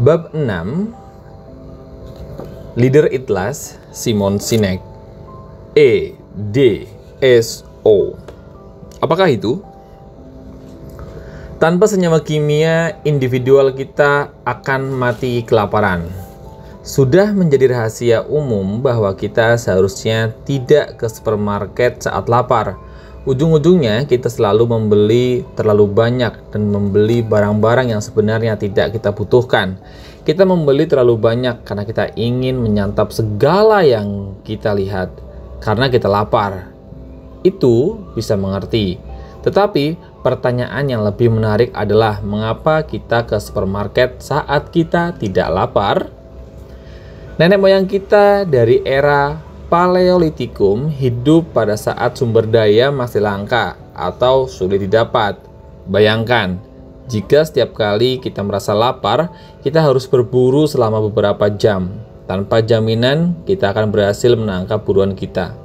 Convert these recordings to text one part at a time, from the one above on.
Bab 6, Leader Itlas, Simon Sinek. EDSO. Apakah itu? Tanpa senyawa kimia, individual kita akan mati kelaparan. Sudah menjadi rahasia umum bahwa kita seharusnya tidak ke supermarket saat lapar. Ujung-ujungnya kita selalu membeli terlalu banyak dan membeli barang-barang yang sebenarnya tidak kita butuhkan. Kita membeli terlalu banyak karena kita ingin menyantap segala yang kita lihat karena kita lapar. Itu bisa mengerti. Tetapi pertanyaan yang lebih menarik adalah mengapa kita ke supermarket saat kita tidak lapar? Nenek moyang kita dari era Paleolitikum hidup pada saat sumber daya masih langka atau sulit didapat. Bayangkan, jika setiap kali kita merasa lapar, kita harus berburu selama beberapa jam. Tanpa jaminan, kita akan berhasil menangkap buruan kita.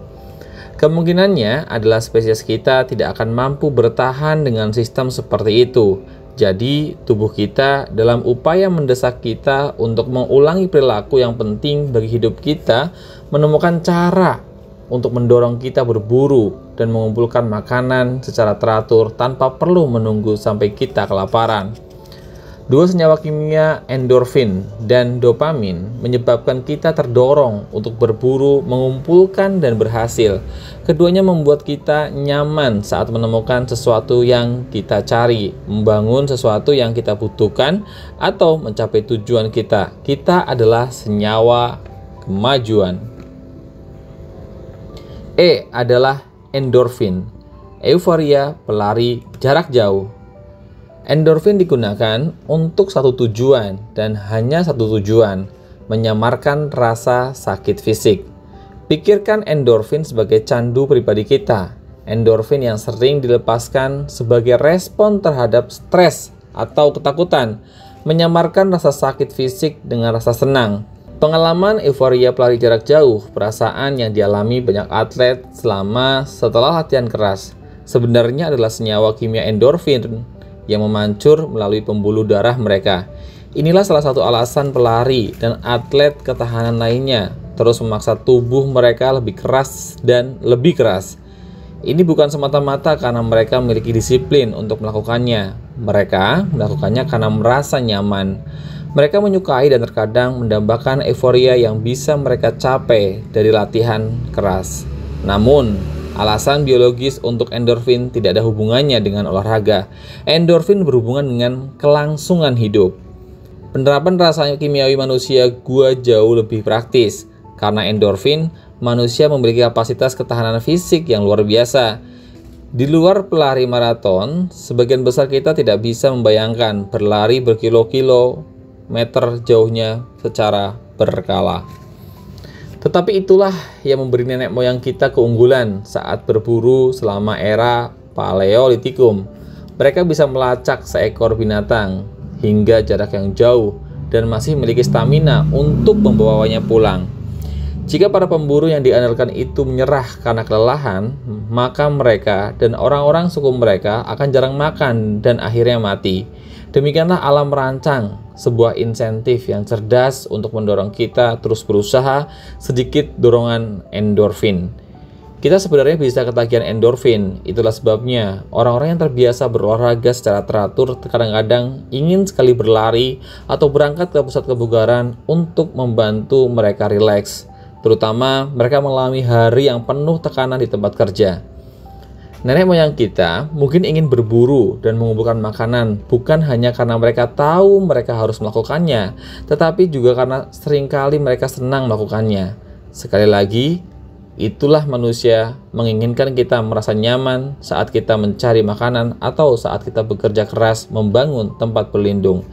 Kemungkinannya adalah spesies kita tidak akan mampu bertahan dengan sistem seperti itu. Jadi, tubuh kita dalam upaya mendesak kita untuk mengulangi perilaku yang penting bagi hidup kita, menemukan cara untuk mendorong kita berburu dan mengumpulkan makanan secara teratur tanpa perlu menunggu sampai kita kelaparan. Dua senyawa kimia endorfin dan dopamin menyebabkan kita terdorong untuk berburu, mengumpulkan, dan berhasil. Keduanya membuat kita nyaman saat menemukan sesuatu yang kita cari, membangun sesuatu yang kita butuhkan, atau mencapai tujuan kita. Kita adalah senyawa kemajuan. E adalah endorfin, euforia pelari jarak jauh. Endorfin digunakan untuk satu tujuan dan hanya satu tujuan, menyamarkan rasa sakit fisik. Pikirkan endorfin sebagai candu pribadi kita. Endorfin yang sering dilepaskan sebagai respon terhadap stres atau ketakutan, menyamarkan rasa sakit fisik dengan rasa senang. Pengalaman euforia pelari jarak jauh, perasaan yang dialami banyak atlet setelah latihan keras, sebenarnya adalah senyawa kimia endorfin yang memancur melalui pembuluh darah mereka. Inilah salah satu alasan pelari dan atlet ketahanan lainnya terus memaksa tubuh mereka lebih keras dan lebih keras. Ini bukan semata-mata karena mereka memiliki disiplin untuk melakukannya. Mereka melakukannya karena merasa nyaman. Mereka menyukai dan terkadang mendambakan euforia yang bisa mereka capai dari latihan keras. Namun, alasan biologis untuk endorfin tidak ada hubungannya dengan olahraga. Endorfin berhubungan dengan kelangsungan hidup. Penerapan rasa kimiawi manusia jauh lebih praktis. Karena endorfin, manusia memiliki kapasitas ketahanan fisik yang luar biasa. Di luar pelari maraton, sebagian besar kita tidak bisa membayangkan berlari berkilo-kilometer jauhnya secara berkala. Tetapi itulah yang memberi nenek moyang kita keunggulan saat berburu selama era Paleolitikum. Mereka bisa melacak seekor binatang hingga jarak yang jauh dan masih memiliki stamina untuk membawanya pulang. Jika para pemburu yang diandalkan itu menyerah karena kelelahan, maka mereka dan orang-orang suku mereka akan jarang makan dan akhirnya mati. Demikianlah alam merancang sebuah insentif yang cerdas untuk mendorong kita terus berusaha, sedikit dorongan endorfin. Kita sebenarnya bisa ketagihan endorfin. Itulah sebabnya orang-orang yang terbiasa berolahraga secara teratur kadang-kadang ingin sekali berlari atau berangkat ke pusat kebugaran untuk membantu mereka rileks. Terutama mereka mengalami hari yang penuh tekanan di tempat kerja. Nenek moyang kita mungkin ingin berburu dan mengumpulkan makanan bukan hanya karena mereka tahu mereka harus melakukannya, tetapi juga karena seringkali mereka senang melakukannya. Sekali lagi, itulah manusia menginginkan kita merasa nyaman saat kita mencari makanan atau saat kita bekerja keras membangun tempat berlindung.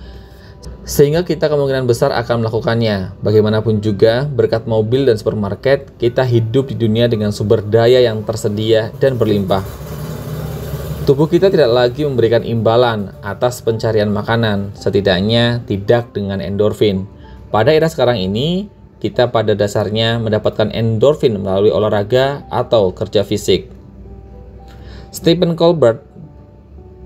Sehingga kita kemungkinan besar akan melakukannya. Bagaimanapun juga, berkat mobil dan supermarket, kita hidup di dunia dengan sumber daya yang tersedia dan berlimpah. Tubuh kita tidak lagi memberikan imbalan atas pencarian makanan, setidaknya tidak dengan endorfin. Pada era sekarang ini, kita pada dasarnya mendapatkan endorfin melalui olahraga atau kerja fisik. Stephen Colbert,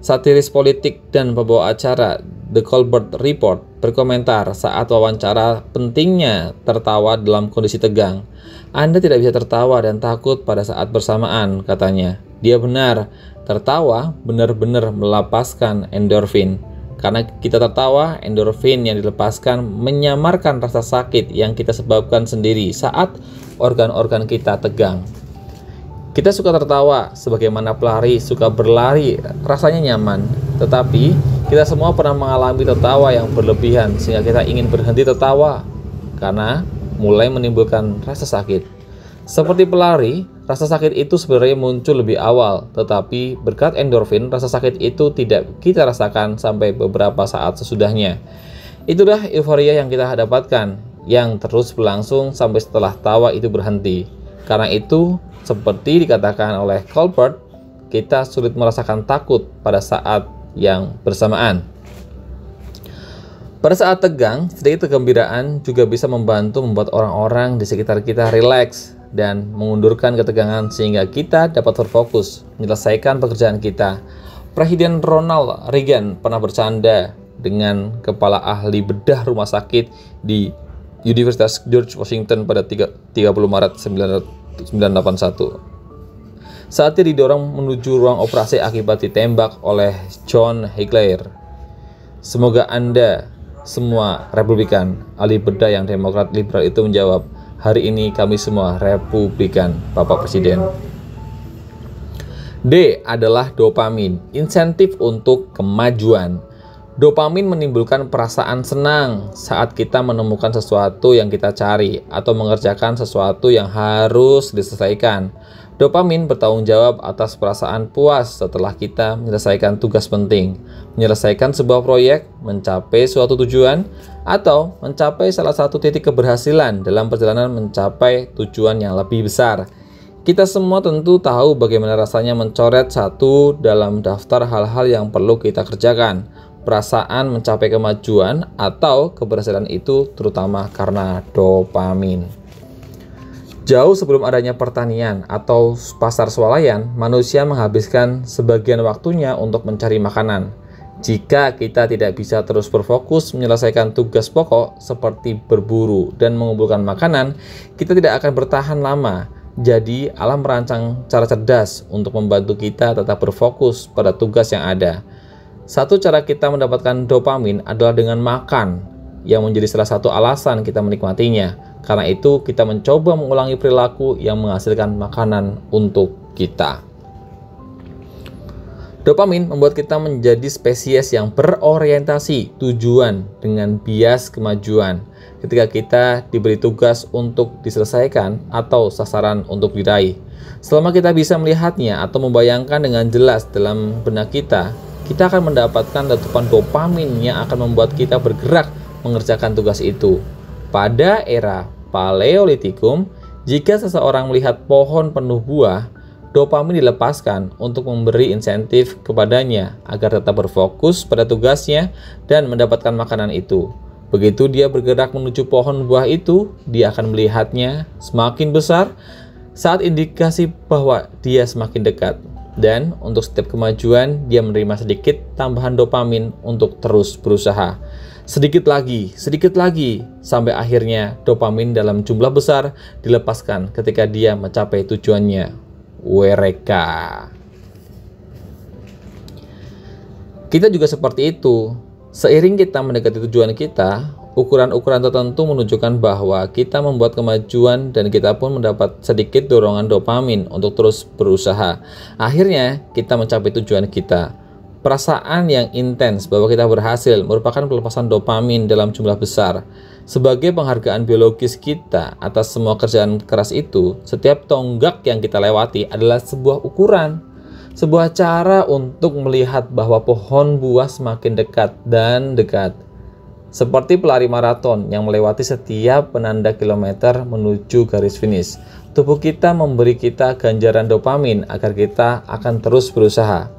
satiris politik dan pembawa acara The Colbert Report, berkomentar saat wawancara pentingnya tertawa dalam kondisi tegang. Anda tidak bisa tertawa dan takut pada saat bersamaan, katanya. Dia benar, tertawa benar-benar melepaskan endorfin. Karena kita tertawa, endorfin yang dilepaskan menyamarkan rasa sakit yang kita sebabkan sendiri saat organ-organ kita tegang. Kita suka tertawa, sebagaimana pelari suka berlari, rasanya nyaman. Tetapi, kita semua pernah mengalami tertawa yang berlebihan sehingga kita ingin berhenti tertawa karena mulai menimbulkan rasa sakit. Seperti pelari, rasa sakit itu sebenarnya muncul lebih awal, tetapi berkat endorfin, rasa sakit itu tidak kita rasakan sampai beberapa saat sesudahnya. Itulah euforia yang kita dapatkan, yang terus berlangsung sampai setelah tawa itu berhenti. Karena itu, seperti dikatakan oleh Colbert, kita sulit merasakan takut pada saat yang bersamaan. Pada saat tegang, sedikit kegembiraan juga bisa membantu membuat orang-orang di sekitar kita rileks dan mengundurkan ketegangan sehingga kita dapat berfokus menyelesaikan pekerjaan kita. Presiden Ronald Reagan pernah bercanda dengan kepala ahli bedah rumah sakit di Universitas George Washington pada 30 Maret 1981. Saat dia didorong menuju ruang operasi akibat ditembak oleh John Hinckley. Semoga Anda semua Republikan, ahli bedah yang Demokrat liberal itu menjawab, hari ini kami semua Republikan, Bapak Presiden. D adalah dopamin, insentif untuk kemajuan. Dopamin menimbulkan perasaan senang saat kita menemukan sesuatu yang kita cari atau mengerjakan sesuatu yang harus diselesaikan. Dopamin bertanggung jawab atas perasaan puas setelah kita menyelesaikan tugas penting, menyelesaikan sebuah proyek, mencapai suatu tujuan, atau mencapai salah satu titik keberhasilan dalam perjalanan mencapai tujuan yang lebih besar. Kita semua tentu tahu bagaimana rasanya mencoret satu dalam daftar hal-hal yang perlu kita kerjakan. Perasaan mencapai kemajuan atau keberhasilan itu terutama karena dopamin. Jauh sebelum adanya pertanian atau pasar swalayan, manusia menghabiskan sebagian waktunya untuk mencari makanan. Jika kita tidak bisa terus berfokus menyelesaikan tugas pokok seperti berburu dan mengumpulkan makanan, kita tidak akan bertahan lama. Jadi, alam merancang cara cerdas untuk membantu kita tetap berfokus pada tugas yang ada. Satu cara kita mendapatkan dopamin adalah dengan makan, yang menjadi salah satu alasan kita menikmatinya. Karena itu, kita mencoba mengulangi perilaku yang menghasilkan makanan untuk kita. Dopamin membuat kita menjadi spesies yang berorientasi tujuan dengan bias kemajuan. Ketika kita diberi tugas untuk diselesaikan atau sasaran untuk diraih. Selama kita bisa melihatnya atau membayangkan dengan jelas dalam benak kita akan mendapatkan letupan dopamin yang akan membuat kita bergerak mengerjakan tugas itu. Pada era Paleolitikum, jika seseorang melihat pohon penuh buah, dopamin dilepaskan untuk memberi insentif kepadanya agar tetap berfokus pada tugasnya dan mendapatkan makanan itu. Begitu dia bergerak menuju pohon buah itu, dia akan melihatnya semakin besar saat indikasi bahwa dia semakin dekat. Dan untuk setiap kemajuan, dia menerima sedikit tambahan dopamin untuk terus berusaha. Sedikit lagi, sampai akhirnya dopamin dalam jumlah besar dilepaskan ketika dia mencapai tujuannya. Eureka. Kita juga seperti itu. Seiring kita mendekati tujuan kita, ukuran-ukuran tertentu menunjukkan bahwa kita membuat kemajuan dan kita pun mendapat sedikit dorongan dopamin untuk terus berusaha. Akhirnya, kita mencapai tujuan kita. Perasaan yang intens bahwa kita berhasil merupakan pelepasan dopamin dalam jumlah besar. Sebagai penghargaan biologis kita atas semua kerjaan keras itu, setiap tonggak yang kita lewati adalah sebuah ukuran. Sebuah cara untuk melihat bahwa pohon buah semakin dekat dan dekat. Seperti pelari maraton yang melewati setiap penanda kilometer menuju garis finish. Tubuh kita memberi kita ganjaran dopamin agar kita akan terus berusaha.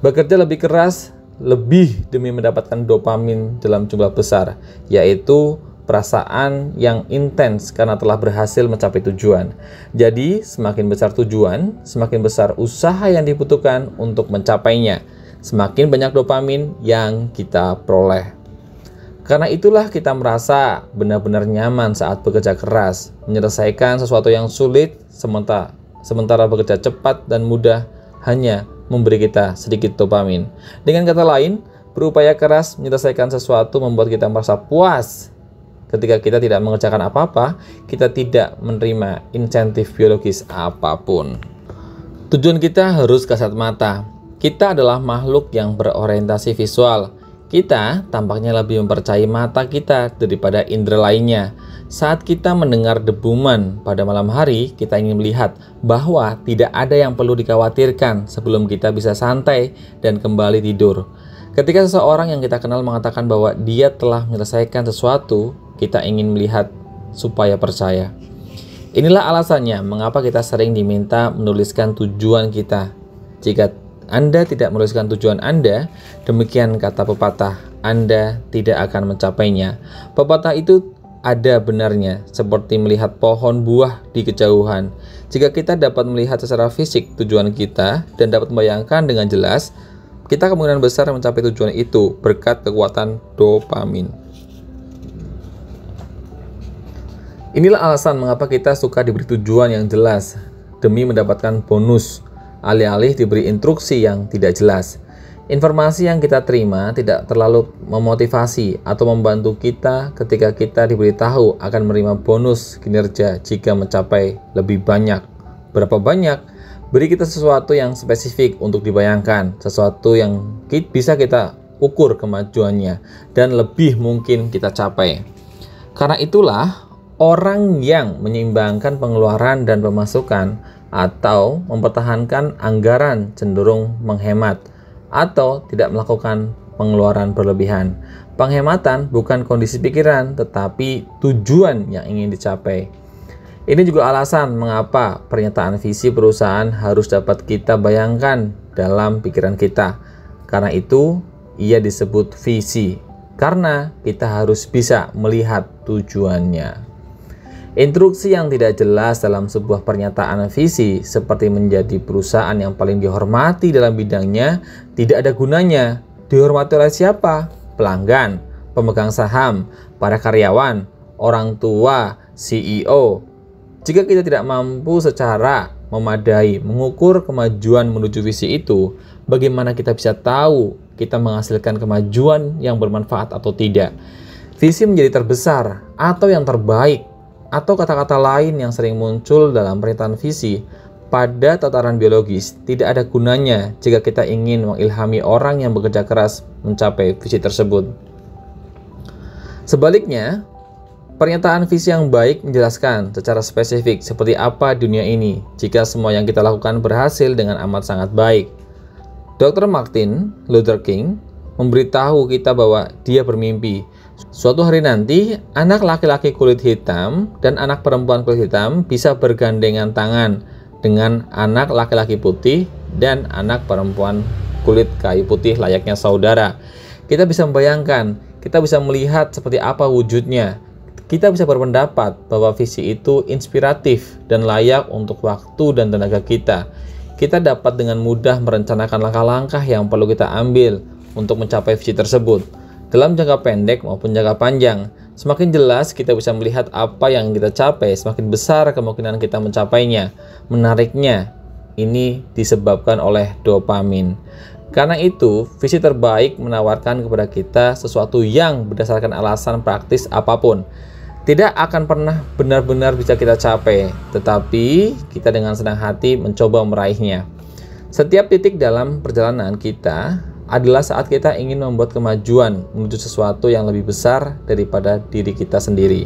Bekerja lebih keras, lebih demi mendapatkan dopamin dalam jumlah besar, yaitu perasaan yang intens karena telah berhasil mencapai tujuan. Jadi, semakin besar tujuan, semakin besar usaha yang dibutuhkan untuk mencapainya. semakin banyak dopamin yang kita peroleh. Karena itulah kita merasa benar-benar nyaman saat bekerja keras, menyelesaikan sesuatu yang sulit, sementara bekerja cepat dan mudah hanya memberi kita sedikit dopamin. Dengan kata lain, berupaya keras menyelesaikan sesuatu membuat kita merasa puas. Ketika kita tidak mengerjakan apa-apa, kita tidak menerima insentif biologis apapun. Tujuan kita harus kasat mata. Kita adalah makhluk yang berorientasi visual. Kita tampaknya lebih mempercayai mata kita daripada indera lainnya. Saat kita mendengar debuman pada malam hari, kita ingin melihat bahwa tidak ada yang perlu dikhawatirkan sebelum kita bisa santai dan kembali tidur. Ketika seseorang yang kita kenal mengatakan bahwa dia telah menyelesaikan sesuatu, kita ingin melihat supaya percaya. Inilah alasannya mengapa kita sering diminta menuliskan tujuan kita. Jika Anda tidak menuliskan tujuan Anda, demikian kata pepatah, Anda tidak akan mencapainya. Pepatah itu ada benarnya, seperti melihat pohon buah di kejauhan. Jika kita dapat melihat secara fisik tujuan kita dan dapat membayangkan dengan jelas, kita kemungkinan besar mencapai tujuan itu berkat kekuatan dopamin. Inilah alasan mengapa kita suka diberi tujuan yang jelas demi mendapatkan bonus, alih-alih diberi instruksi yang tidak jelas. Informasi yang kita terima tidak terlalu memotivasi atau membantu kita ketika kita diberitahu akan menerima bonus kinerja jika mencapai lebih banyak. Berapa banyak? Beri kita sesuatu yang spesifik untuk dibayangkan, sesuatu yang bisa kita ukur kemajuannya dan lebih mungkin kita capai. Karena itulah, orang yang menyeimbangkan pengeluaran dan pemasukan atau mempertahankan anggaran cenderung menghemat atau tidak melakukan pengeluaran berlebihan. Penghematan bukan kondisi pikiran, tetapi tujuan yang ingin dicapai. Ini juga alasan mengapa pernyataan visi perusahaan harus dapat kita bayangkan dalam pikiran kita. Karena itu, ia disebut visi, karena kita harus bisa melihat tujuannya. Instruksi yang tidak jelas dalam sebuah pernyataan visi seperti menjadi perusahaan yang paling dihormati dalam bidangnya tidak ada gunanya. Dihormati oleh siapa? Pelanggan, pemegang saham, para karyawan, orang tua, CEO. Jika kita tidak mampu secara memadai mengukur kemajuan menuju visi itu, bagaimana kita bisa tahu kita menghasilkan kemajuan yang bermanfaat atau tidak? Visi menjadi terbesar atau yang terbaik, atau kata-kata lain yang sering muncul dalam pernyataan visi pada tataran biologis tidak ada gunanya jika kita ingin mengilhami orang yang bekerja keras mencapai visi tersebut. Sebaliknya, pernyataan visi yang baik menjelaskan secara spesifik seperti apa dunia ini jika semua yang kita lakukan berhasil dengan amat sangat baik. Dr. Martin Luther King memberitahu kita bahwa dia bermimpi suatu hari nanti anak laki-laki kulit hitam dan anak perempuan kulit hitam bisa bergandengan tangan dengan anak laki-laki putih dan anak perempuan kulit kayu putih layaknya saudara. Kita bisa membayangkan, kita bisa melihat seperti apa wujudnya. Kita bisa berpendapat bahwa visi itu inspiratif dan layak untuk waktu dan tenaga kita. Kita dapat dengan mudah merencanakan langkah-langkah yang perlu kita ambil untuk mencapai visi tersebut. Dalam jangka pendek maupun jangka panjang, semakin jelas kita bisa melihat apa yang kita capai, semakin besar kemungkinan kita mencapainya. Menariknya, ini disebabkan oleh dopamin. Karena itu, visi terbaik menawarkan kepada kita sesuatu yang berdasarkan alasan praktis apapun. Tidak akan pernah benar-benar bisa kita capai, tetapi kita dengan senang hati mencoba meraihnya. Setiap titik dalam perjalanan kita adalah saat kita ingin membuat kemajuan menuju sesuatu yang lebih besar daripada diri kita sendiri.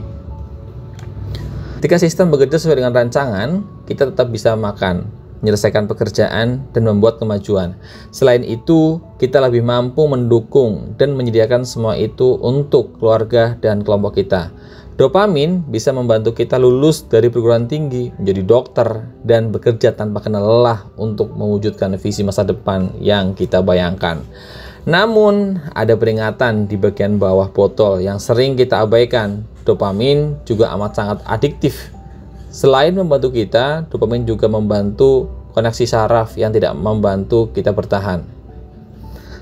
Ketika sistem bekerja sesuai dengan rancangan, kita tetap bisa makan, menyelesaikan pekerjaan, dan membuat kemajuan. Selain itu, kita lebih mampu mendukung dan menyediakan semua itu untuk keluarga dan kelompok kita. Dopamin bisa membantu kita lulus dari perguruan tinggi, menjadi dokter, dan bekerja tanpa kenal lelah untuk mewujudkan visi masa depan yang kita bayangkan. Namun, ada peringatan di bagian bawah botol yang sering kita abaikan. Dopamin juga amat sangat adiktif. Selain membantu kita, dopamin juga membantu koneksi saraf yang tidak membantu kita bertahan.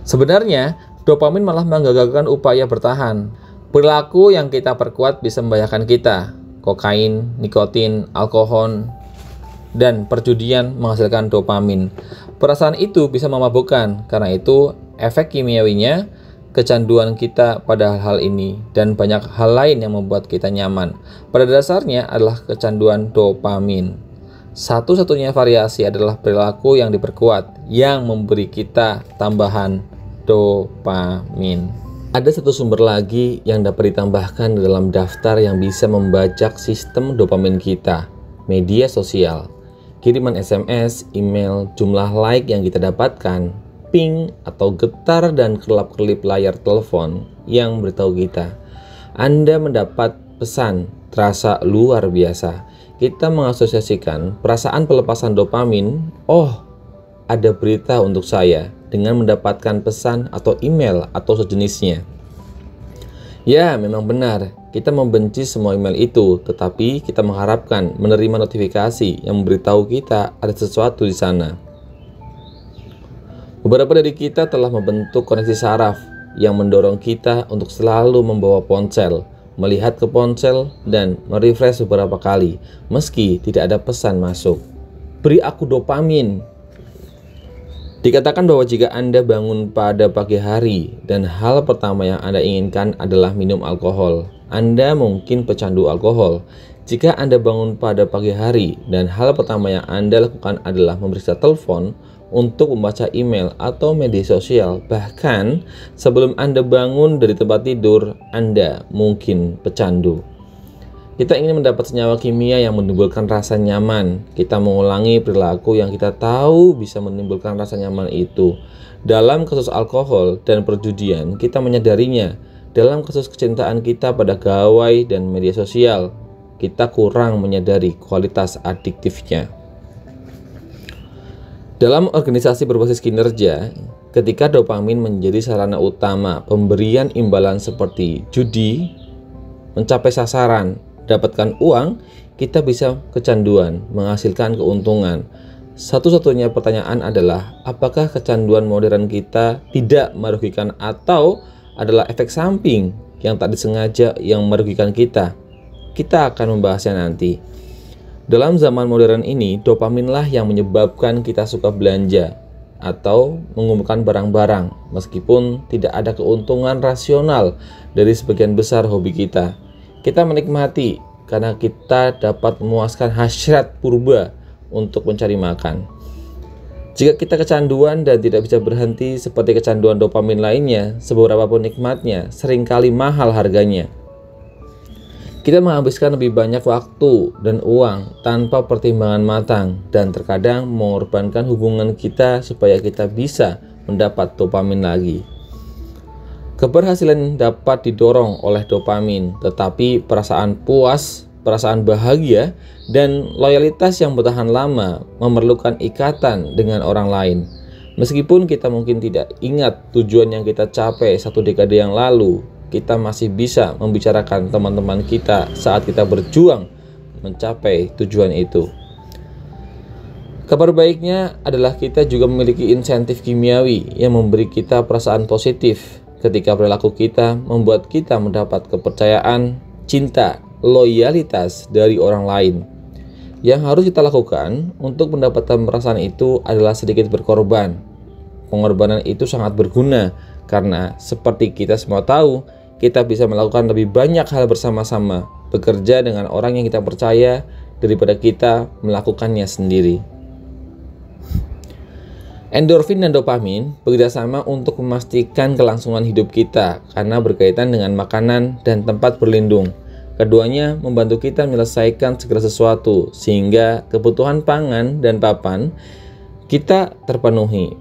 Sebenarnya, dopamin malah menggagalkan upaya bertahan. Perilaku yang kita perkuat bisa membahayakan kita. Kokain, nikotin, alkohol, dan perjudian menghasilkan dopamin. Perasaan itu bisa memabukkan, karena itu efek kimiawinya, kecanduan kita pada hal ini, dan banyak hal lain yang membuat kita nyaman. Pada dasarnya adalah kecanduan dopamin. Satu-satunya variasi adalah perilaku yang diperkuat, yang memberi kita tambahan dopamin. Ada satu sumber lagi yang dapat ditambahkan dalam daftar yang bisa membajak sistem dopamin kita, media sosial. Kiriman SMS, email, jumlah like yang kita dapatkan, ping atau getar dan kelap-kelip layar telepon yang beritahu kita Anda mendapat pesan terasa luar biasa. Kita mengasosiasikan perasaan pelepasan dopamin, oh ada berita untuk saya, dengan mendapatkan pesan atau email atau sejenisnya. Ya, memang benar, kita membenci semua email itu, tetapi kita mengharapkan menerima notifikasi yang memberitahu kita ada sesuatu di sana. Beberapa dari kita telah membentuk koneksi saraf yang mendorong kita untuk selalu membawa ponsel, melihat ke ponsel, dan merefresh beberapa kali, meski tidak ada pesan masuk. Beri aku dopamin. Dikatakan bahwa jika Anda bangun pada pagi hari dan hal pertama yang Anda inginkan adalah minum alkohol, Anda mungkin pecandu alkohol. Jika Anda bangun pada pagi hari dan hal pertama yang Anda lakukan adalah memeriksa telepon untuk membaca email atau media sosial, bahkan sebelum Anda bangun dari tempat tidur, Anda mungkin pecandu. Kita ingin mendapat senyawa kimia yang menimbulkan rasa nyaman. Kita mengulangi perilaku yang kita tahu bisa menimbulkan rasa nyaman itu. Dalam kasus alkohol dan perjudian, kita menyadarinya. Dalam kasus kecintaan kita pada gawai dan media sosial, kita kurang menyadari kualitas adiktifnya. Dalam organisasi berbasis kinerja, ketika dopamin menjadi sarana utama pemberian imbalan seperti judi, mencapai sasaran, dapatkan uang, kita bisa kecanduan, menghasilkan keuntungan. Satu-satunya pertanyaan adalah, apakah kecanduan modern kita tidak merugikan atau adalah efek samping yang tak disengaja yang merugikan kita? Kita akan membahasnya nanti. Dalam zaman modern ini, dopaminlah yang menyebabkan kita suka belanja atau mengumpulkan barang-barang, meskipun tidak ada keuntungan rasional dari sebagian besar hobi kita. Kita menikmati karena kita dapat memuaskan hasrat purba untuk mencari makan. Jika kita kecanduan dan tidak bisa berhenti seperti kecanduan dopamin lainnya, seberapapun nikmatnya, seringkali mahal harganya. Kita menghabiskan lebih banyak waktu dan uang tanpa pertimbangan matang dan terkadang mengorbankan hubungan kita supaya kita bisa mendapat dopamin lagi. Keberhasilan dapat didorong oleh dopamin, tetapi perasaan puas, perasaan bahagia, dan loyalitas yang bertahan lama memerlukan ikatan dengan orang lain. Meskipun kita mungkin tidak ingat tujuan yang kita capai 1 dekade yang lalu, kita masih bisa membicarakan teman-teman kita saat kita berjuang mencapai tujuan itu. Kabar baiknya adalah kita juga memiliki insentif kimiawi yang memberi kita perasaan positif ketika perilaku kita membuat kita mendapat kepercayaan, cinta, loyalitas dari orang lain. Yang harus kita lakukan untuk mendapatkan perasaan itu adalah sedikit berkorban. Pengorbanan itu sangat berguna karena seperti kita semua tahu, kita bisa melakukan lebih banyak hal bersama-sama, bekerja dengan orang yang kita percaya daripada kita melakukannya sendiri. Endorfin dan dopamin bekerjasama untuk memastikan kelangsungan hidup kita karena berkaitan dengan makanan dan tempat berlindung. Keduanya membantu kita menyelesaikan segala sesuatu sehingga kebutuhan pangan dan papan kita terpenuhi.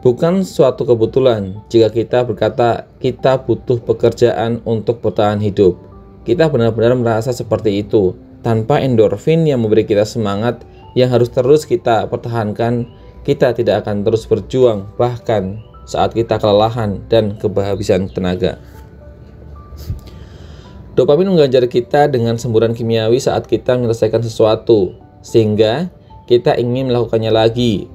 Bukan suatu kebetulan jika kita berkata kita butuh pekerjaan untuk bertahan hidup. Kita benar-benar merasa seperti itu. Tanpa endorfin yang memberi kita semangat yang harus terus kita pertahankan, kita tidak akan terus berjuang bahkan saat kita kelelahan dan kehabisan tenaga. Dopamin mengganjar kita dengan semburan kimiawi saat kita menyelesaikan sesuatu, sehingga kita ingin melakukannya lagi,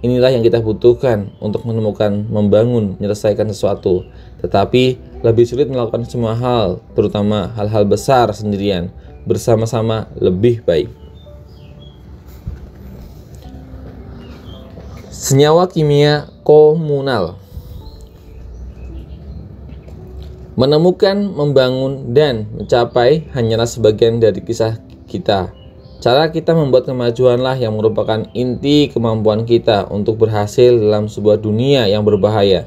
inilah yang kita butuhkan untuk menemukan, membangun, menyelesaikan sesuatu. Tetapi lebih sulit melakukan semua hal, terutama hal-hal besar sendirian. Bersama-sama lebih baik. Senyawa kimia komunal. Menemukan, membangun, dan mencapai hanyalah sebagian dari kisah kita. Cara kita membuat kemajuanlah yang merupakan inti kemampuan kita untuk berhasil dalam sebuah dunia yang berbahaya.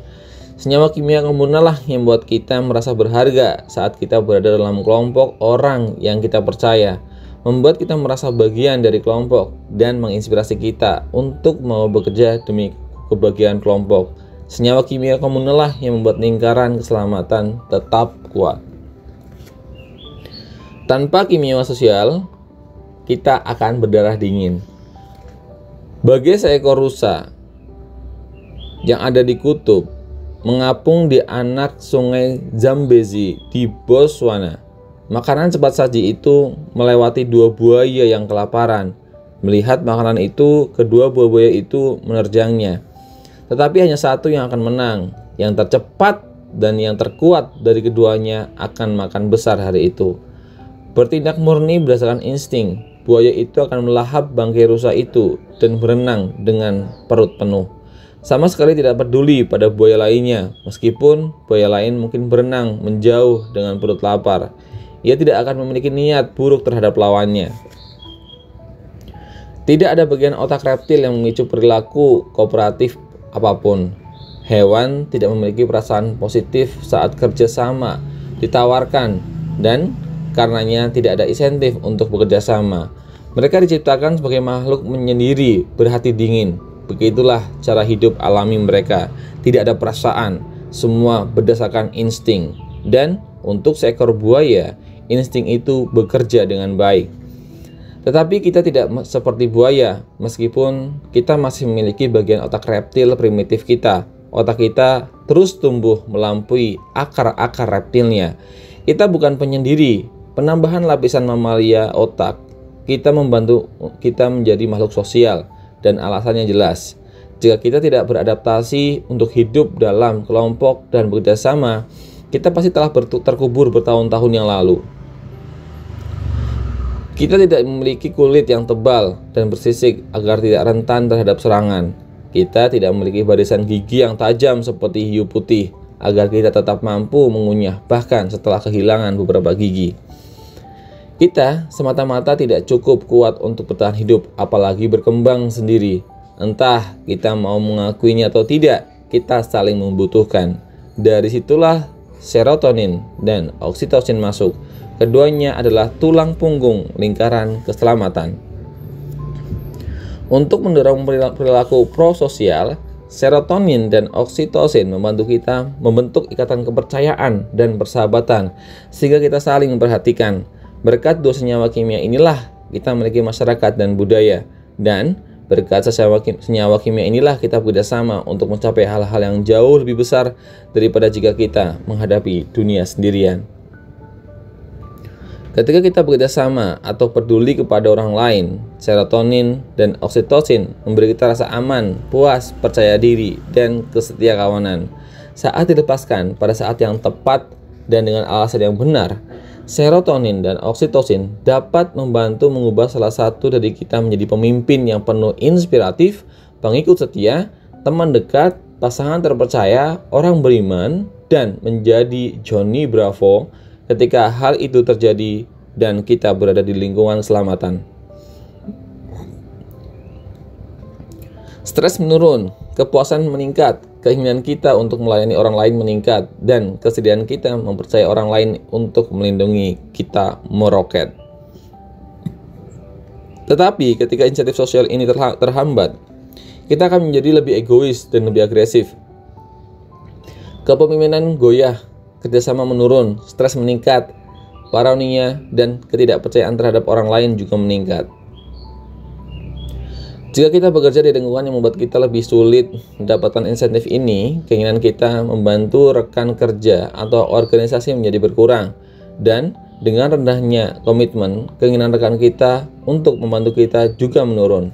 Senyawa kimia komunal lah yang membuat kita merasa berharga saat kita berada dalam kelompok orang yang kita percaya, membuat kita merasa bagian dari kelompok, dan menginspirasi kita untuk mau bekerja demi kebahagiaan kelompok. Senyawa kimia komunal lah yang membuat lingkaran keselamatan tetap kuat. Tanpa kimia sosial, kita akan berdarah dingin. Bagai seekor rusa yang ada di kutub, mengapung di anak sungai Zambezi di Botswana. Makanan cepat saji itu melewati 2 buaya yang kelaparan. Melihat makanan itu, kedua buah buaya itu menerjangnya. Tetapi hanya satu yang akan menang. Yang tercepat dan yang terkuat dari keduanya akan makan besar hari itu. Bertindak murni berdasarkan insting, buaya itu akan melahap bangkai rusa itu dan berenang dengan perut penuh. Sama sekali tidak peduli pada buaya lainnya, meskipun buaya lain mungkin berenang menjauh dengan perut lapar. Ia tidak akan memiliki niat buruk terhadap lawannya. Tidak ada bagian otak reptil yang memicu perilaku kooperatif apapun. Hewan tidak memiliki perasaan positif saat kerjasama ditawarkan, dan karenanya tidak ada insentif untuk bekerja sama. Mereka diciptakan sebagai makhluk menyendiri, berhati dingin. Begitulah cara hidup alami mereka. Tidak ada perasaan, semua berdasarkan insting. Dan untuk seekor buaya, insting itu bekerja dengan baik. Tetapi kita tidak seperti buaya, meskipun kita masih memiliki bagian otak reptil primitif kita. Otak kita terus tumbuh melampaui akar-akar reptilnya. Kita bukan penyendiri. Penambahan lapisan mamalia otak kita membantu kita menjadi makhluk sosial, dan alasannya jelas. Jika kita tidak beradaptasi untuk hidup dalam kelompok dan bekerja sama, kita pasti telah terkubur bertahun-tahun yang lalu. Kita tidak memiliki kulit yang tebal dan bersisik agar tidak rentan terhadap serangan. Kita tidak memiliki barisan gigi yang tajam seperti hiu putih agar kita tetap mampu mengunyah bahkan setelah kehilangan beberapa gigi. Kita semata-mata tidak cukup kuat untuk bertahan hidup, apalagi berkembang sendiri. Entah kita mau mengakuinya atau tidak, kita saling membutuhkan. Dari situlah serotonin dan oksitosin masuk. Keduanya adalah tulang punggung lingkaran keselamatan. Untuk mendorong perilaku prososial, serotonin dan oksitosin membantu kita membentuk ikatan kepercayaan dan persahabatan, sehingga kita saling memperhatikan. Berkat 2 senyawa kimia inilah kita memiliki masyarakat dan budaya, dan berkat senyawa kimia inilah kita bekerjasama untuk mencapai hal-hal yang jauh lebih besar daripada jika kita menghadapi dunia sendirian. Ketika kita bekerjasama atau peduli kepada orang lain, serotonin dan oksitosin memberi kita rasa aman, puas, percaya diri, dan kesetiakawanan. Saat dilepaskan pada saat yang tepat dan dengan alasan yang benar, serotonin dan oksitosin dapat membantu mengubah salah satu dari kita menjadi pemimpin yang penuh inspiratif, pengikut setia, teman dekat, pasangan terpercaya, orang beriman, dan menjadi Johnny Bravo ketika hal itu terjadi dan kita berada di lingkungan keselamatan. Stres menurun, kepuasan meningkat, keinginan kita untuk melayani orang lain meningkat, dan kesediaan kita mempercayai orang lain untuk melindungi kita meroket. Tetapi ketika insentif sosial ini terhambat, kita akan menjadi lebih egois dan lebih agresif. Kepemimpinan goyah, kerjasama menurun, stres meningkat, paranoia dan ketidakpercayaan terhadap orang lain juga meningkat. Jika kita bekerja di lingkungan yang membuat kita lebih sulit mendapatkan insentif ini, keinginan kita membantu rekan kerja atau organisasi menjadi berkurang, dan dengan rendahnya komitmen, keinginan rekan kita untuk membantu kita juga menurun.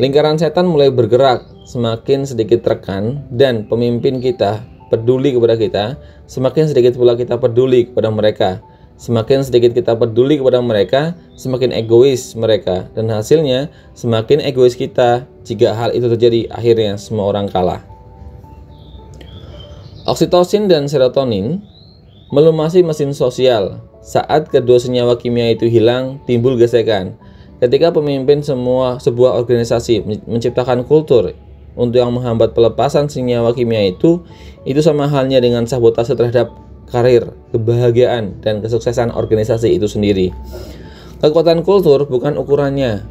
Lingkaran setan mulai bergerak semakin sedikit tertekan dan pemimpin kita peduli kepada kita, semakin sedikit pula kita peduli kepada mereka. Semakin sedikit kita peduli kepada mereka, semakin egois mereka, dan hasilnya semakin egois kita. Jika hal itu terjadi, akhirnya semua orang kalah. Oksitosin dan serotonin melumasi mesin sosial. Saat kedua senyawa kimia itu hilang, timbul gesekan. Ketika pemimpin sebuah organisasi menciptakan kultur untuk yang menghambat pelepasan senyawa kimia itu sama halnya dengan sabotase terhadap karir, kebahagiaan, dan kesuksesan organisasi itu sendiri. Kekuatan kultur bukan ukurannya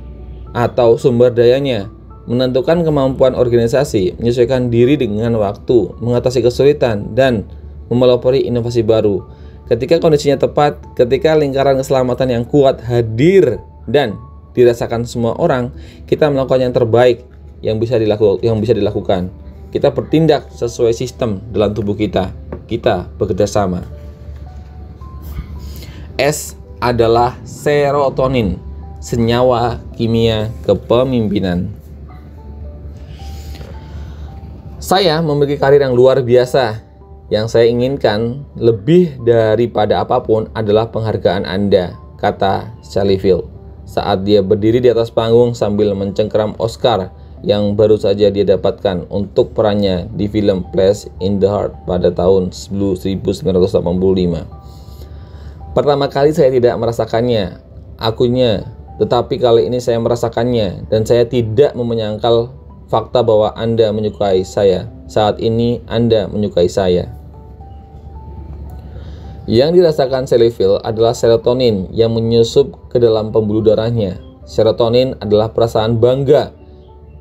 atau sumber dayanya, menentukan kemampuan organisasi, menyesuaikan diri dengan waktu, mengatasi kesulitan, dan memelopori inovasi baru. Ketika kondisinya tepat, ketika lingkaran keselamatan yang kuat hadir dan dirasakan semua orang, kita melakukan yang terbaik yang bisa dilakukan. Kita bertindak sesuai sistem dalam tubuh kita. Kita bekerja sama. S adalah serotonin, senyawa kimia kepemimpinan. Saya memiliki karir yang luar biasa. Yang saya inginkan lebih daripada apapun adalah penghargaan Anda, kata Shellyville saat dia berdiri di atas panggung sambil mencengkeram Oscar yang baru saja dia dapatkan untuk perannya di film Flash in the Heart pada tahun 1985. Pertama kali saya tidak merasakannya, akunya, tetapi kali ini saya merasakannya dan saya tidak menyangkal fakta bahwa Anda menyukai saya. Saat ini Anda menyukai saya. Yang dirasakan Shellyville adalah serotonin yang menyusup ke dalam pembuluh darahnya. Serotonin adalah perasaan bangga.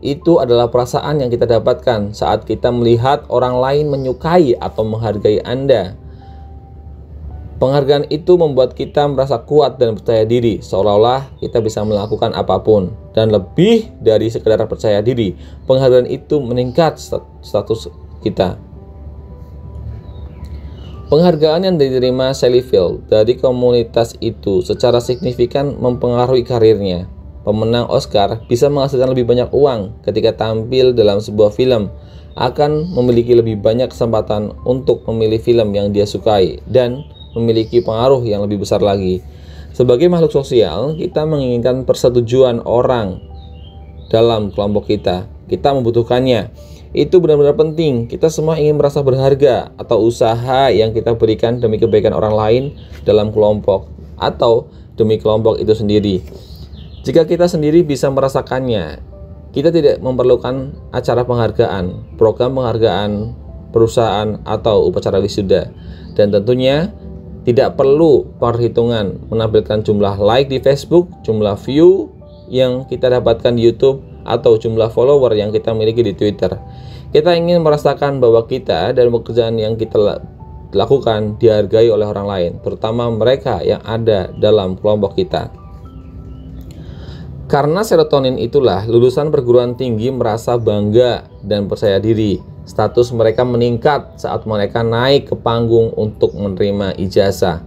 Itu adalah perasaan yang kita dapatkan saat kita melihat orang lain menyukai atau menghargai Anda. Penghargaan itu membuat kita merasa kuat dan percaya diri, seolah-olah kita bisa melakukan apapun. Dan lebih dari sekedar percaya diri, penghargaan itu meningkat status kita. Penghargaan yang diterima Shellyville dari komunitas itu secara signifikan mempengaruhi karirnya. Pemenang Oscar bisa menghasilkan lebih banyak uang ketika tampil dalam sebuah film, akan memiliki lebih banyak kesempatan untuk memilih film yang dia sukai, dan memiliki pengaruh yang lebih besar lagi. Sebagai makhluk sosial, kita menginginkan persetujuan orang dalam kelompok kita. Kita membutuhkannya. Itu benar-benar penting. Kita semua ingin merasa berharga atau usaha yang kita berikan demi kebaikan orang lain dalam kelompok atau demi kelompok itu sendiri. Jika kita sendiri bisa merasakannya, kita tidak memerlukan acara penghargaan, program penghargaan, perusahaan, atau upacara wisuda. Dan tentunya tidak perlu perhitungan menampilkan jumlah like di Facebook, jumlah view yang kita dapatkan di YouTube, atau jumlah follower yang kita miliki di Twitter. Kita ingin merasakan bahwa kita dan pekerjaan yang kita lakukan dihargai oleh orang lain, terutama mereka yang ada dalam kelompok kita. Karena serotonin itulah lulusan perguruan tinggi merasa bangga dan percaya diri. Status mereka meningkat saat mereka naik ke panggung untuk menerima ijazah.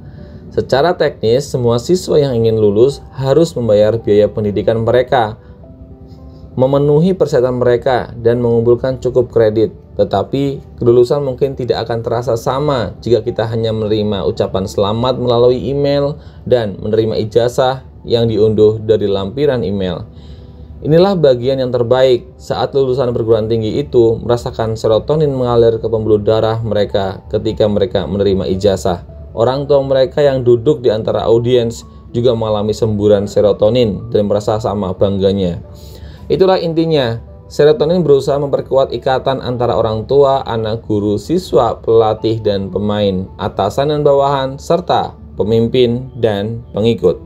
Secara teknis, semua siswa yang ingin lulus harus membayar biaya pendidikan mereka, memenuhi persyaratan mereka, dan mengumpulkan cukup kredit. Tetapi kelulusan mungkin tidak akan terasa sama jika kita hanya menerima ucapan selamat melalui email dan menerima ijazah yang diunduh dari lampiran email. Inilah bagian yang terbaik saat lulusan perguruan tinggi itu merasakan serotonin mengalir ke pembuluh darah mereka ketika mereka menerima ijazah. Orang tua mereka yang duduk di antara audiens juga mengalami semburan serotonin dan merasa sama bangganya. Itulah intinya, serotonin berusaha memperkuat ikatan antara orang tua, anak, guru, siswa, pelatih, dan pemain, atasan dan bawahan, serta pemimpin dan pengikut.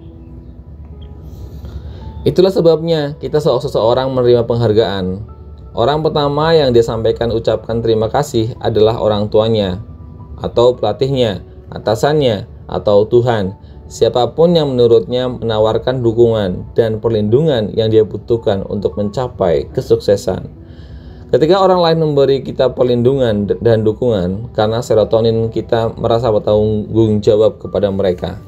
Itulah sebabnya kita seseorang menerima penghargaan. Orang pertama yang dia sampaikan ucapkan terima kasih adalah orang tuanya, atau pelatihnya, atasannya, atau Tuhan. Siapapun yang menurutnya menawarkan dukungan dan perlindungan yang dia butuhkan untuk mencapai kesuksesan. Ketika orang lain memberi kita perlindungan dan dukungan, karena serotonin kita merasa bertanggung jawab kepada mereka.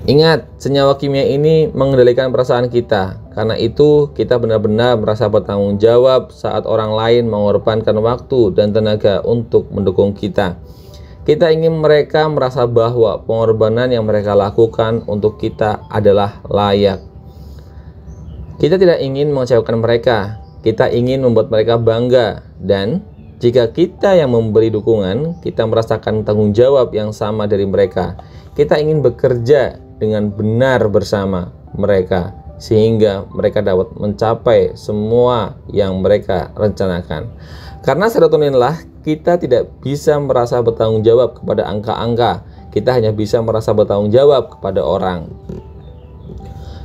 Ingat, senyawa kimia ini mengendalikan perasaan kita. Karena itu, kita benar-benar merasa bertanggung jawab saat orang lain mengorbankan waktu dan tenaga untuk mendukung kita. Kita ingin mereka merasa bahwa pengorbanan yang mereka lakukan untuk kita adalah layak. Kita tidak ingin mengecewakan mereka. Kita ingin membuat mereka bangga. Dan jika kita yang memberi dukungan, kita merasakan tanggung jawab yang sama dari mereka. Kita ingin bekerja dengan benar bersama mereka, sehingga mereka dapat mencapai semua yang mereka rencanakan. Karena serotoninlah kita tidak bisa merasa bertanggung jawab kepada angka-angka. Kita hanya bisa merasa bertanggung jawab kepada orang.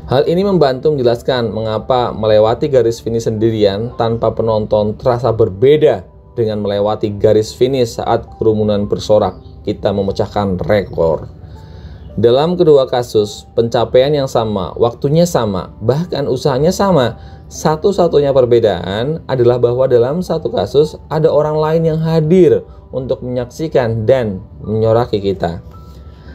Hal ini membantu menjelaskan mengapa melewati garis finish sendirian tanpa penonton terasa berbeda dengan melewati garis finish saat kerumunan bersorak. Kita memecahkan rekor. Dalam kedua kasus, pencapaian yang sama, waktunya sama, bahkan usahanya sama. Satu-satunya perbedaan adalah bahwa dalam satu kasus ada orang lain yang hadir untuk menyaksikan dan menyoraki kita.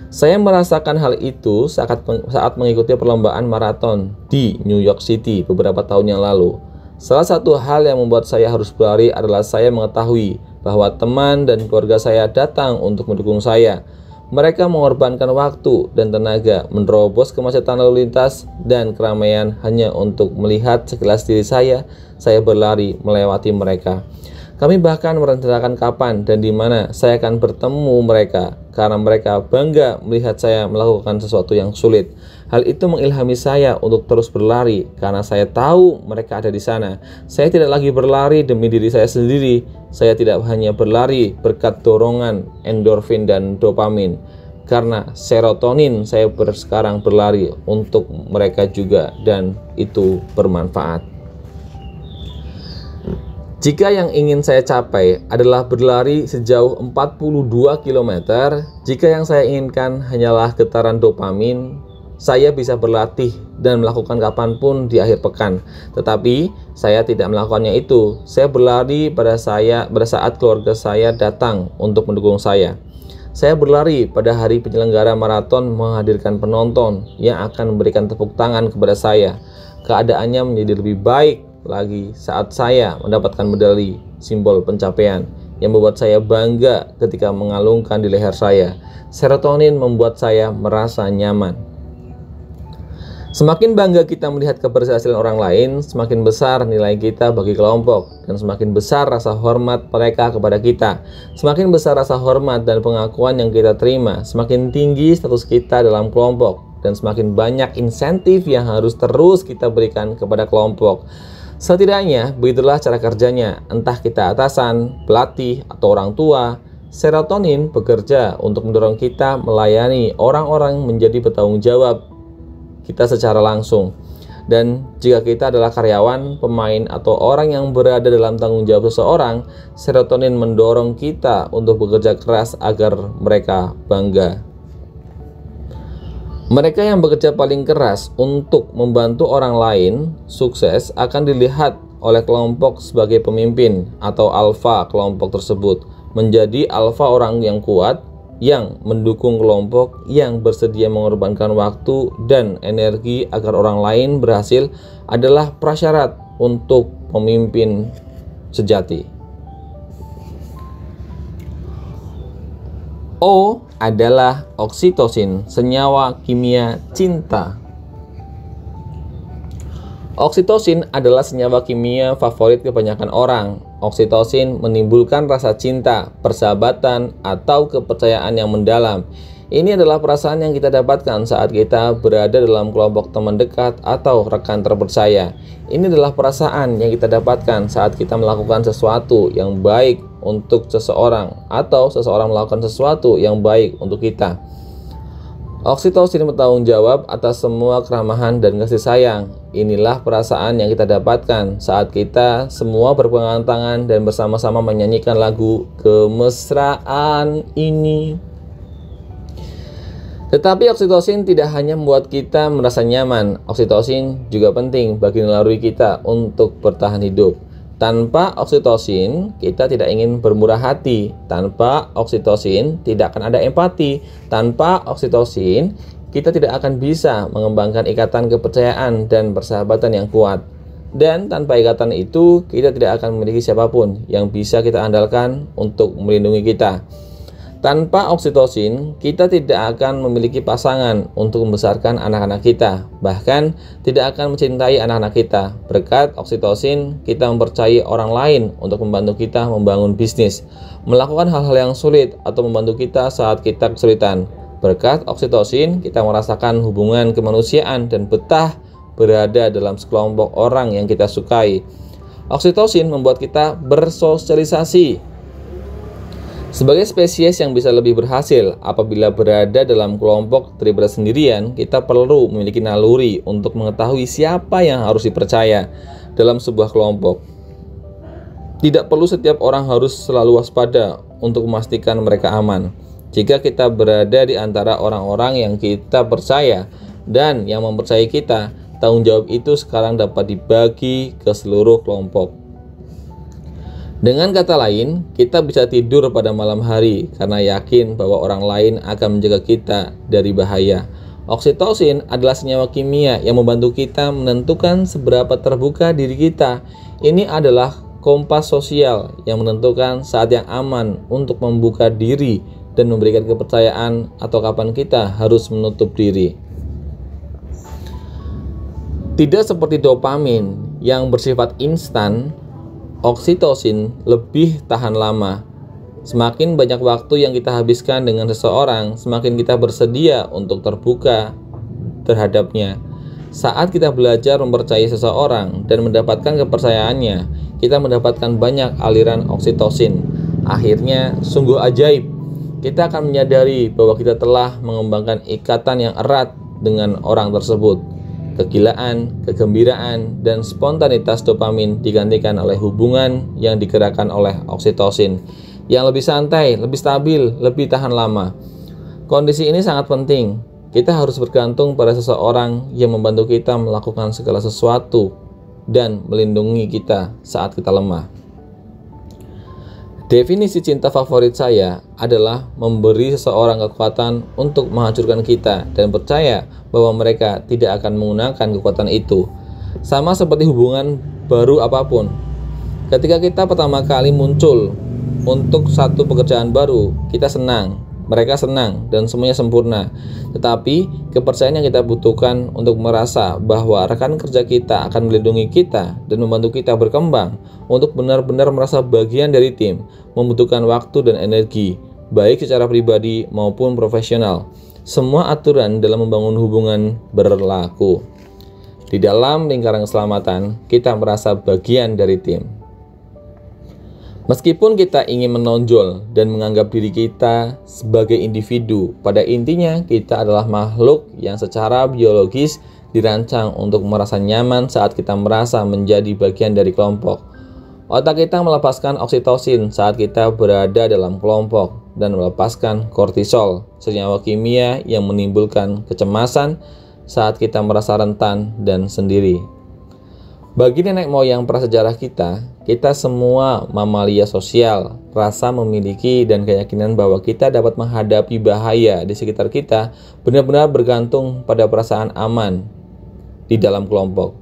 Saya merasakan hal itu saat mengikuti perlombaan maraton di New York City beberapa tahun yang lalu. Salah satu hal yang membuat saya harus berlari adalah saya mengetahui bahwa teman dan keluarga saya datang untuk mendukung saya. Mereka mengorbankan waktu dan tenaga menerobos kemacetan lalu lintas dan keramaian hanya untuk melihat sekilas diri saya berlari melewati mereka. Kami bahkan merencanakan kapan dan di mana saya akan bertemu mereka karena mereka bangga melihat saya melakukan sesuatu yang sulit. Hal itu mengilhami saya untuk terus berlari karena saya tahu mereka ada di sana. Saya tidak lagi berlari demi diri saya sendiri. Saya tidak hanya berlari berkat dorongan endorfin dan dopamin. Karena serotonin saya sekarang berlari untuk mereka juga dan itu bermanfaat. Jika yang ingin saya capai adalah berlari sejauh 42 km, jika yang saya inginkan hanyalah getaran dopamin, saya bisa berlatih dan melakukan kapanpun di akhir pekan. Tetapi saya tidak melakukannya itu. Saya berlari pada saat keluarga saya datang untuk mendukung saya. Saya berlari pada hari penyelenggara maraton menghadirkan penonton yang akan memberikan tepuk tangan kepada saya. Keadaannya menjadi lebih baik lagi saat saya mendapatkan medali, simbol pencapaian yang membuat saya bangga ketika mengalungkan di leher saya. Serotonin membuat saya merasa nyaman. Semakin bangga kita melihat keberhasilan orang lain, semakin besar nilai kita bagi kelompok dan semakin besar rasa hormat mereka kepada kita. Semakin besar rasa hormat dan pengakuan yang kita terima, semakin tinggi status kita dalam kelompok dan semakin banyak insentif yang harus terus kita berikan kepada kelompok. Setidaknya, begitulah cara kerjanya, entah kita atasan, pelatih, atau orang tua. Serotonin bekerja untuk mendorong kita melayani orang-orang menjadi bertanggung jawab kita secara langsung. Dan jika kita adalah karyawan, pemain, atau orang yang berada dalam tanggung jawab seseorang, serotonin mendorong kita untuk bekerja keras agar mereka bangga. Mereka yang bekerja paling keras untuk membantu orang lain sukses akan dilihat oleh kelompok sebagai pemimpin atau alfa kelompok tersebut. Menjadi alfa orang yang kuat, yang mendukung kelompok, yang bersedia mengorbankan waktu dan energi agar orang lain berhasil adalah prasyarat untuk pemimpin sejati. O adalah oksitosin, senyawa kimia cinta. Oksitosin adalah senyawa kimia favorit kebanyakan orang. Oksitosin menimbulkan rasa cinta, persahabatan, atau kepercayaan yang mendalam. Ini adalah perasaan yang kita dapatkan saat kita berada dalam kelompok teman dekat atau rekan terpercaya. Ini adalah perasaan yang kita dapatkan saat kita melakukan sesuatu yang baik untuk seseorang atau seseorang melakukan sesuatu yang baik untuk kita. Oksitosin bertanggung jawab atas semua keramahan dan kasih sayang. Inilah perasaan yang kita dapatkan saat kita semua berpegangan tangan dan bersama-sama menyanyikan lagu kemesraan ini. Tetapi oksitosin tidak hanya membuat kita merasa nyaman. Oksitosin juga penting bagi naluri kita untuk bertahan hidup. Tanpa oksitosin, kita tidak ingin bermurah hati. Tanpa oksitosin, tidak akan ada empati. Tanpa oksitosin, kita tidak akan bisa mengembangkan ikatan kepercayaan dan persahabatan yang kuat. Dan tanpa ikatan itu, kita tidak akan memiliki siapapun yang bisa kita andalkan untuk melindungi kita. Tanpa oksitosin, kita tidak akan memiliki pasangan untuk membesarkan anak-anak kita. Bahkan, tidak akan mencintai anak-anak kita. Berkat oksitosin, kita mempercayai orang lain untuk membantu kita membangun bisnis, melakukan hal-hal yang sulit, atau membantu kita saat kita kesulitan. Berkat oksitosin, kita merasakan hubungan kemanusiaan dan betah berada dalam sekelompok orang yang kita sukai. Oksitosin membuat kita bersosialisasi. Sebagai spesies yang bisa lebih berhasil apabila berada dalam kelompok daripada sendirian, kita perlu memiliki naluri untuk mengetahui siapa yang harus dipercaya dalam sebuah kelompok. Tidak perlu setiap orang harus selalu waspada untuk memastikan mereka aman. Jika kita berada di antara orang-orang yang kita percaya dan yang mempercayai kita, tanggung jawab itu sekarang dapat dibagi ke seluruh kelompok. Dengan kata lain, kita bisa tidur pada malam hari karena yakin bahwa orang lain akan menjaga kita dari bahaya. Oksitosin adalah senyawa kimia yang membantu kita menentukan seberapa terbuka diri kita. Ini adalah kompas sosial yang menentukan saat yang aman untuk membuka diri dan memberikan kepercayaan atau kapan kita harus menutup diri. Tidak seperti dopamin yang bersifat instan, oksitosin lebih tahan lama. Semakin banyak waktu yang kita habiskan dengan seseorang, semakin kita bersedia untuk terbuka terhadapnya. Saat kita belajar mempercayai seseorang dan mendapatkan kepercayaannya, kita mendapatkan banyak aliran oksitosin. Akhirnya, sungguh ajaib. Kita akan menyadari bahwa kita telah mengembangkan ikatan yang erat dengan orang tersebut. Kegilaan, kegembiraan, dan spontanitas dopamin digantikan oleh hubungan yang digerakkan oleh oksitosin yang lebih santai, lebih stabil, lebih tahan lama. Kondisi ini sangat penting. Kita harus bergantung pada seseorang yang membantu kita melakukan segala sesuatu dan melindungi kita saat kita lemah. Definisi cinta favorit saya adalah memberi seseorang kekuatan untuk menghancurkan kita dan percaya bahwa mereka tidak akan menggunakan kekuatan itu. Sama seperti hubungan baru apapun. Ketika kita pertama kali muncul untuk satu pekerjaan baru, kita senang, mereka senang, dan semuanya sempurna. Tetapi, kepercayaan yang kita butuhkan untuk merasa bahwa rekan kerja kita akan melindungi kita dan membantu kita berkembang untuk benar-benar merasa bagian dari tim, membutuhkan waktu dan energi, baik secara pribadi maupun profesional. Semua aturan dalam membangun hubungan berlaku. Di dalam lingkaran keselamatan, kita merasa bagian dari tim. Meskipun kita ingin menonjol dan menganggap diri kita sebagai individu, pada intinya kita adalah makhluk yang secara biologis dirancang untuk merasa nyaman saat kita merasa menjadi bagian dari kelompok. Otak kita melepaskan oksitosin saat kita berada dalam kelompok dan melepaskan kortisol, senyawa kimia yang menimbulkan kecemasan saat kita merasa rentan dan sendiri. Bagi nenek moyang prasejarah kita semua mamalia sosial, rasa memiliki dan keyakinan bahwa kita dapat menghadapi bahaya di sekitar kita benar-benar bergantung pada perasaan aman di dalam kelompok.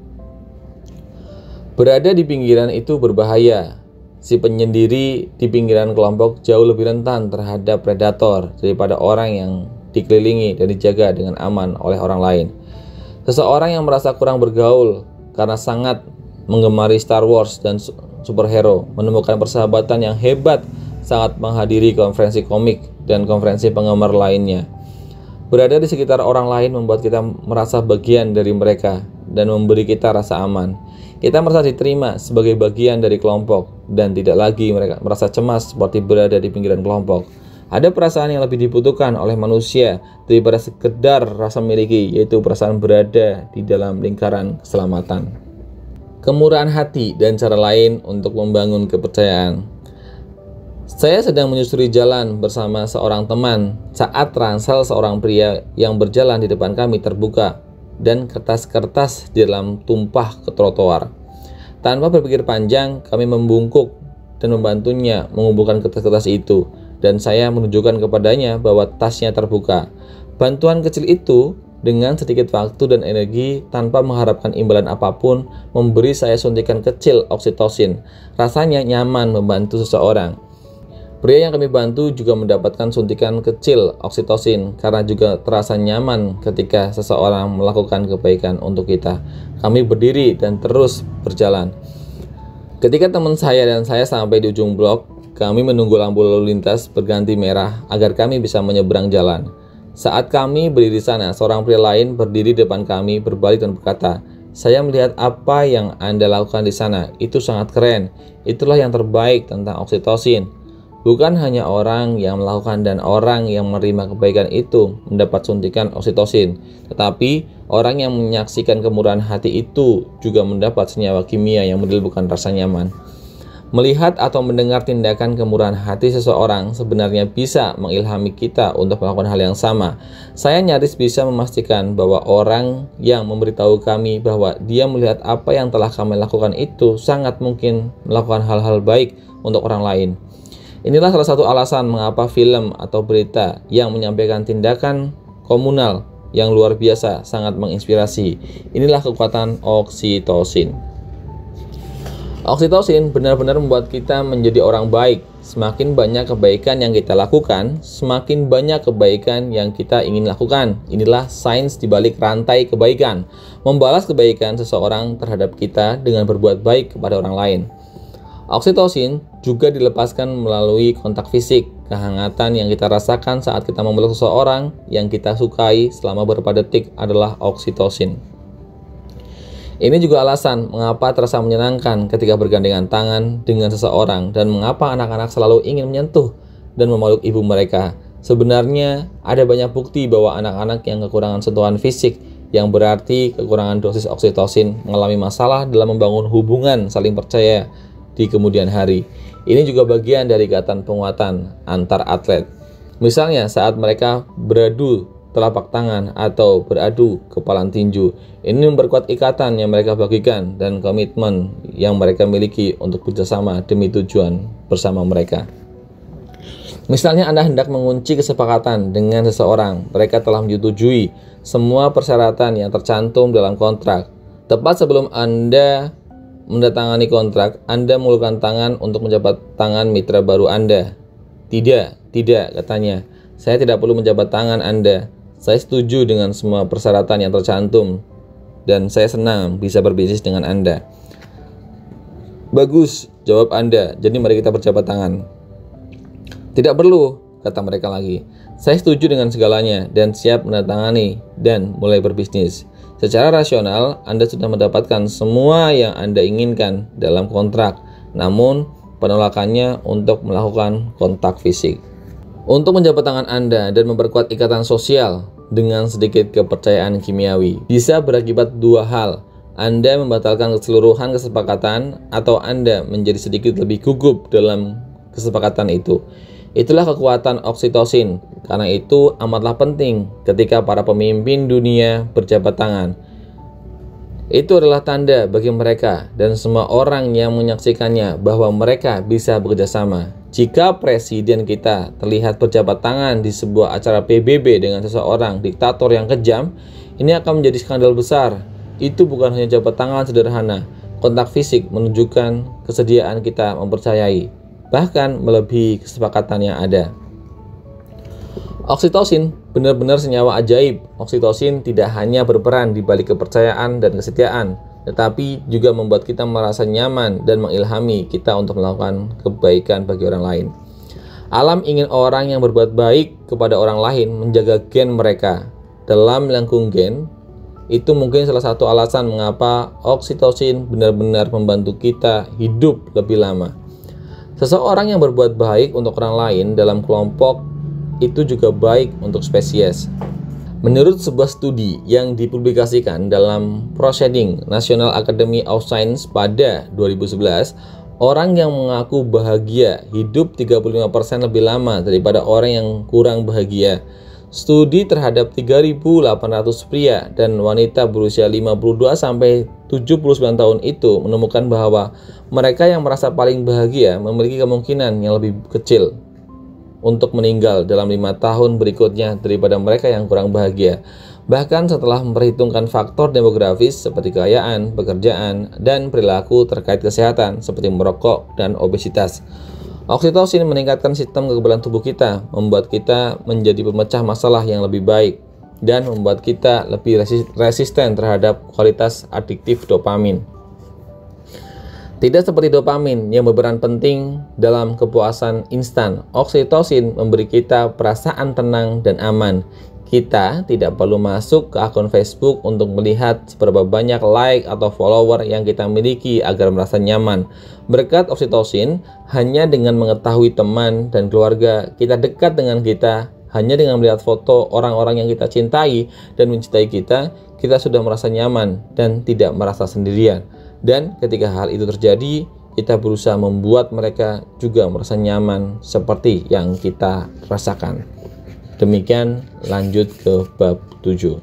Berada di pinggiran itu berbahaya. Si penyendiri di pinggiran kelompok jauh lebih rentan terhadap predator daripada orang yang dikelilingi dan dijaga dengan aman oleh orang lain. Seseorang yang merasa kurang bergaul karena sangat menggemari Star Wars dan superhero menemukan persahabatan yang hebat saat menghadiri konferensi komik dan konferensi penggemar lainnya. Berada di sekitar orang lain membuat kita merasa bagian dari mereka dan memberi kita rasa aman. Kita merasa diterima sebagai bagian dari kelompok dan tidak lagi merasa cemas seperti berada di pinggiran kelompok. Ada perasaan yang lebih dibutuhkan oleh manusia daripada sekedar rasa miliki, yaitu perasaan berada di dalam lingkaran keselamatan. Kemurahan hati dan cara lain untuk membangun kepercayaan. Saya sedang menyusuri jalan bersama seorang teman saat ransel seorang pria yang berjalan di depan kami terbuka dan kertas-kertas di dalam tumpah ke trotoar. Tanpa berpikir panjang, kami membungkuk dan membantunya mengumpulkan kertas-kertas itu, dan saya menunjukkan kepadanya bahwa tasnya terbuka. Bantuan kecil itu dengan sedikit waktu dan energi tanpa mengharapkan imbalan apapun memberi saya suntikan kecil oksitosin. Rasanya nyaman membantu seseorang. Pria yang kami bantu juga mendapatkan suntikan kecil oksitosin karena juga terasa nyaman ketika seseorang melakukan kebaikan untuk kita. Kami berdiri dan terus berjalan. Ketika teman saya dan saya sampai di ujung blok, kami menunggu lampu lalu lintas berganti merah agar kami bisa menyeberang jalan. Saat kami berdiri di sana, seorang pria lain berdiri di depan kami, berbalik dan berkata, "Saya melihat apa yang Anda lakukan di sana. Itu sangat keren. Itulah yang terbaik tentang oksitosin. Bukan hanya orang yang melakukan dan orang yang menerima kebaikan itu mendapat suntikan oksitosin, tetapi orang yang menyaksikan kemurahan hati itu juga mendapat senyawa kimia yang menimbulkan rasa nyaman." Melihat atau mendengar tindakan kemurahan hati seseorang sebenarnya bisa mengilhami kita untuk melakukan hal yang sama. Saya nyaris bisa memastikan bahwa orang yang memberitahu kami bahwa dia melihat apa yang telah kami lakukan itu sangat mungkin melakukan hal-hal baik untuk orang lain. Inilah salah satu alasan mengapa film atau berita yang menyampaikan tindakan komunal yang luar biasa sangat menginspirasi. Inilah kekuatan oksitosin. Oksitosin benar-benar membuat kita menjadi orang baik. Semakin banyak kebaikan yang kita lakukan, semakin banyak kebaikan yang kita ingin lakukan. Inilah sains di balik rantai kebaikan. Membalas kebaikan seseorang terhadap kita dengan berbuat baik kepada orang lain. Oksitosin juga dilepaskan melalui kontak fisik. Kehangatan yang kita rasakan saat kita memeluk seseorang yang kita sukai selama beberapa detik adalah oksitosin. Ini juga alasan mengapa terasa menyenangkan ketika bergandengan tangan dengan seseorang dan mengapa anak-anak selalu ingin menyentuh dan memeluk ibu mereka. Sebenarnya ada banyak bukti bahwa anak-anak yang kekurangan sentuhan fisik, yang berarti kekurangan dosis oksitosin, mengalami masalah dalam membangun hubungan saling percaya di kemudian hari. Ini juga bagian dari ikatan penguatan antar atlet. Misalnya saat mereka beradu telapak tangan atau beradu kepalan tinju. Ini memperkuat ikatan yang mereka bagikan dan komitmen yang mereka miliki untuk bekerjasama demi tujuan bersama mereka. Misalnya Anda hendak mengunci kesepakatan dengan seseorang, mereka telah menyetujui semua persyaratan yang tercantum dalam kontrak. Tepat sebelum Anda mendatangani kontrak, Anda mengulurkan tangan untuk menjabat tangan mitra baru Anda. Tidak, katanya. Saya tidak perlu menjabat tangan Anda. Saya setuju dengan semua persyaratan yang tercantum dan saya senang bisa berbisnis dengan Anda. Bagus, jawab Anda. Jadi mari kita berjabat tangan. Tidak perlu, kata mereka lagi. Saya setuju dengan segalanya dan siap menandatangani dan mulai berbisnis. Secara rasional, Anda sudah mendapatkan semua yang Anda inginkan dalam kontrak. Namun, penolakannya untuk melakukan kontak fisik. Untuk menjabat tangan Anda dan memperkuat ikatan sosial dengan sedikit kepercayaan kimiawi bisa berakibat dua hal. Anda membatalkan keseluruhan kesepakatan atau Anda menjadi sedikit lebih gugup dalam kesepakatan itu. Itulah kekuatan oksitosin. Karena itu amatlah penting ketika para pemimpin dunia berjabat tangan. Itu adalah tanda bagi mereka dan semua orang yang menyaksikannya bahwa mereka bisa bekerja sama. Jika presiden kita terlihat berjabat tangan di sebuah acara PBB dengan seseorang diktator yang kejam, ini akan menjadi skandal besar. Itu bukan hanya jabat tangan sederhana. Kontak fisik menunjukkan kesediaan kita mempercayai, bahkan melebihi kesepakatan yang ada. Oksitosin benar-benar senyawa ajaib. Oksitosin tidak hanya berperan di balik kepercayaan dan kesetiaan, tetapi juga membuat kita merasa nyaman dan mengilhami kita untuk melakukan kebaikan bagi orang lain. Alam ingin orang yang berbuat baik kepada orang lain menjaga gen mereka. Dalam melengkung gen, itu mungkin salah satu alasan mengapa oksitosin benar-benar membantu kita hidup lebih lama. Seseorang yang berbuat baik untuk orang lain dalam kelompok itu juga baik untuk spesies. Menurut sebuah studi yang dipublikasikan dalam Proceedings National Academy of Science pada 2011, orang yang mengaku bahagia hidup 35% lebih lama daripada orang yang kurang bahagia. Studi terhadap 3.800 pria dan wanita berusia 52 sampai 79 tahun itu menemukan bahwa mereka yang merasa paling bahagia memiliki kemungkinan yang lebih kecil untuk meninggal dalam 5 tahun berikutnya daripada mereka yang kurang bahagia. Bahkan setelah memperhitungkan faktor demografis seperti kekayaan, pekerjaan, dan perilaku terkait kesehatan seperti merokok dan obesitas. Oksitosin meningkatkan sistem kekebalan tubuh kita, membuat kita menjadi pemecah masalah yang lebih baik, dan membuat kita lebih resisten terhadap kualitas adiktif dopamin. Tidak seperti dopamin yang berperan penting dalam kepuasan instan, oksitosin memberi kita perasaan tenang dan aman. Kita tidak perlu masuk ke akun Facebook untuk melihat seberapa banyak like atau follower yang kita miliki agar merasa nyaman. Berkat oksitosin, hanya dengan mengetahui teman dan keluarga kita dekat dengan kita, hanya dengan melihat foto orang-orang yang kita cintai dan mencintai kita, kita sudah merasa nyaman dan tidak merasa sendirian. Dan ketika hal itu terjadi, kita berusaha membuat mereka juga merasa nyaman seperti yang kita rasakan. Demikian, lanjut ke bab 7.